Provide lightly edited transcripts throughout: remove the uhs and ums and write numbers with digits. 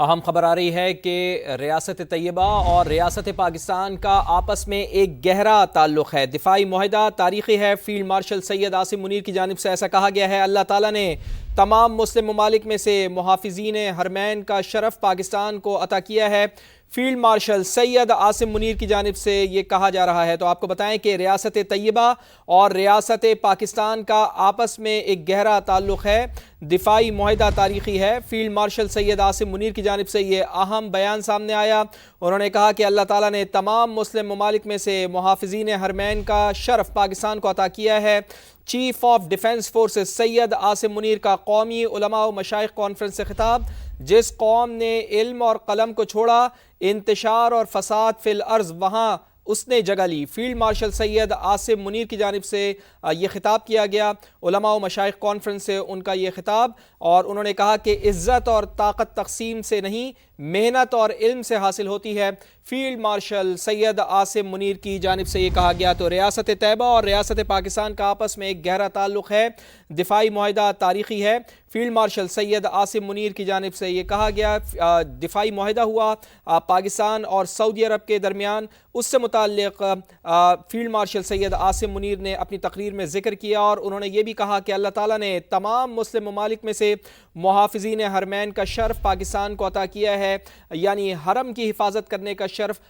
اہم خبر آ رہی ہے کہ ریاست طیبہ اور ریاست پاکستان کا آپس میں ایک گہرا تعلق ہے، دفاعی معاہدہ تاریخی ہے۔ فیلڈ مارشل سید عاصم منیر کی جانب سے ایسا کہا گیا ہے۔ اللہ تعالیٰ نے تمام مسلم ممالک میں سے محافظین حرمین کا شرف پاکستان کو عطا کیا ہے۔ فیلڈ مارشل سید عاصم منیر کی جانب سے یہ کہا جا رہا ہے۔ تو آپ کو بتائیں کہ ریاست طیبہ اور ریاست پاکستان کا آپس میں ایک گہرا تعلق ہے، دفاعی معاہدہ تاریخی ہے۔ فیلڈ مارشل سید عاصم منیر کی جانب سے یہ اہم بیان سامنے آیا۔ انہوں نے کہا کہ اللہ تعالیٰ نے تمام مسلم ممالک میں سے محافظین حرمین کا شرف پاکستان کو عطا کیا ہے۔ Chief of defence forces Syed Asim Munir کا قومی علماء و مشائخ کانفرنس سے خطاب۔ جس قوم نے علم اور قلم کو چھوڑا، انتشار اور فساد فی الارض وہاں اس نے جگہ لی۔ فیلڈ مارشل سید عاصم منیر کی جانب سے یہ خطاب کیا گیا، علماء و مشائخ کانفرنس سے ان کا یہ خطاب، اور انہوں نے کہا کہ عزت اور طاقت تقسیم سے نہیں، محنت اور علم سے حاصل ہوتی ہے۔ فیلڈ مارشل سید عاصم منیر کی جانب سے یہ کہا گیا۔ تو ریاست طیبہ اور ریاست پاکستان کا آپس میں ایک گہرا تعلق ہے، دفاعی معاہدہ تاریخی ہے۔ فیلڈ مارشل سید عاصم منیر کی جانب سے یہ کہا گیا، دفاعی معاہدہ ہوا پاکستان اور سعودی عرب کے درمیان، اس سے متعلق فیلڈ مارشل سید عاصم منیر نے اپنی تقریر میں ذکر کیا، اور انہوں نے یہ بھی کہا کہ اللہ تعالیٰ نے تمام مسلم ممالک میں سے محافظین حرمین کا شرف پاکستان کو عطا کیا ہے، یعنی حرم کی حفاظت کرنے کا شرف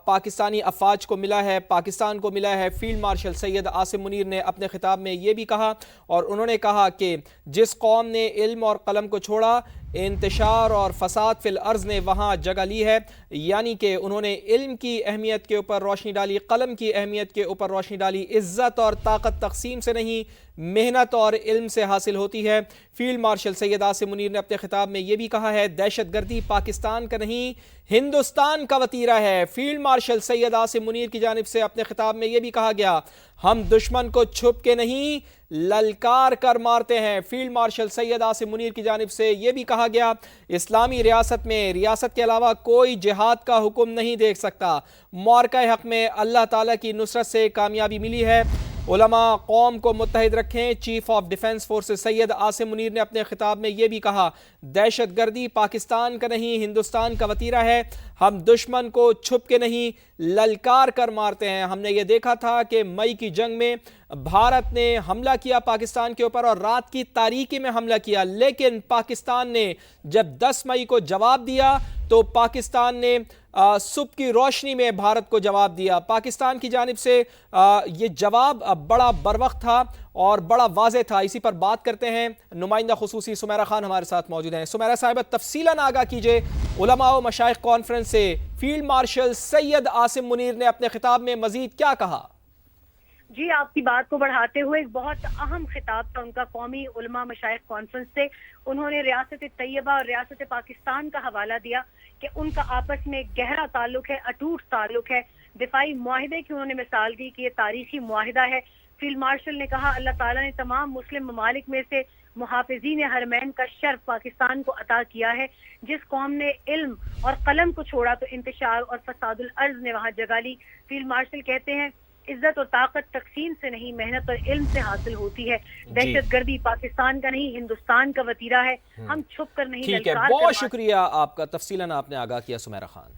پاکستانی افواج کو ملا ہے، پاکستان کو ملا ہے۔ فیلڈ مارشل سید عاصم منیر نے اپنے خطاب میں یہ بھی کہا، اور انہوں نے کہا کہ جس قوم نے علم اور قلم کو چھوڑا، انتشار اور فساد فی الارض نے وہاں جگہ لی ہے، یعنی کہ انہوں نے علم کی اہمیت کے اوپر روشنی ڈالی، قلم کی اہمیت کے اوپر روشنی ڈالی۔ عزت اور طاقت تقسیم سے نہیں، محنت اور علم سے حاصل ہوتی ہے۔ فیلڈ مارشل سید عاصم منیر نے اپنے خطاب میں یہ بھی کہا ہے، دہشت گردی پاکستان کا نہیں، ہندوستان کا وتیرہ ہے۔ فیلڈ مارشل سید عاصم منیر کی جانب سے اپنے خطاب میں یہ بھی کہا گیا، ہم دشمن کو چھپ کے نہیں، للکار کر مارتے ہیں۔ فیلڈ مارشل سید عاصم منیر کی جانب سے یہ بھی کہا گیا، اسلامی ریاست میں ریاست کے علاوہ کوئی جہاد کا حکم نہیں دیکھ سکتا۔ معرکہ حق میں اللہ تعالیٰ کی نصرت سے کامیابی ملی ہے، علماء قوم کو متحد رکھیں۔ Chief of defence forces Syed Asim Munir نے اپنے خطاب میں یہ بھی کہا، دہشت گردی پاکستان کا نہیں، ہندوستان کا وتیرہ ہے، ہم دشمن کو چھپ کے نہیں، للکار کر مارتے ہیں۔ ہم نے یہ دیکھا تھا کہ مئی کی جنگ میں بھارت نے حملہ کیا پاکستان کے اوپر، اور رات کی تاریکی میں حملہ کیا، لیکن پاکستان نے جب 10 مئی کو جواب دیا تو پاکستان نے صبح کی روشنی میں بھارت کو جواب دیا۔ پاکستان کی جانب سے یہ جواب بڑا بروقت تھا اور بڑا واضح تھا۔ اسی پر بات کرتے ہیں، نمائندہ خصوصی سمیرہ خان ہمارے ساتھ موجود ہیں۔ سمیرہ صاحبہ، تفصیلاً آگاہ کیجئے، علماء و مشائخ کانفرنس سے فیلڈ مارشل سید عاصم منیر نے اپنے خطاب میں مزید کیا کہا؟ جی، آپ کی بات کو بڑھاتے ہوئے ایک بہت اہم خطاب تھا ان کا قومی علماء مشائخ کانفرنس سے۔ انہوں نے ریاست طیبہ اور ریاست پاکستان کا حوالہ دیا کہ ان کا آپس میں ایک گہرا تعلق ہے، اٹوٹ تعلق ہے۔ دفاعی معاہدے کی انہوں نے مثال دی کہ یہ تاریخی معاہدہ ہے۔ فیلڈ مارشل نے کہا، اللہ تعالیٰ نے تمام مسلم ممالک میں سے محافظین حرمین کا شرف پاکستان کو عطا کیا ہے۔ جس قوم نے علم اور قلم کو چھوڑا تو انتشار اور فساد الارض نے وہاں جگہ لی۔ فیلڈ مارشل کہتے ہیں، عزت اور طاقت تقسیم سے نہیں، محنت اور علم سے حاصل ہوتی ہے۔ دہشت گردی پاکستان کا نہیں، ہندوستان کا وتیرہ ہے، ہم چھپ کر نہیں، ٹھیک ہے، بہت شکریہ آپ کا، تفصیلاً آپ نے آگاہ کیا سمیرہ خان۔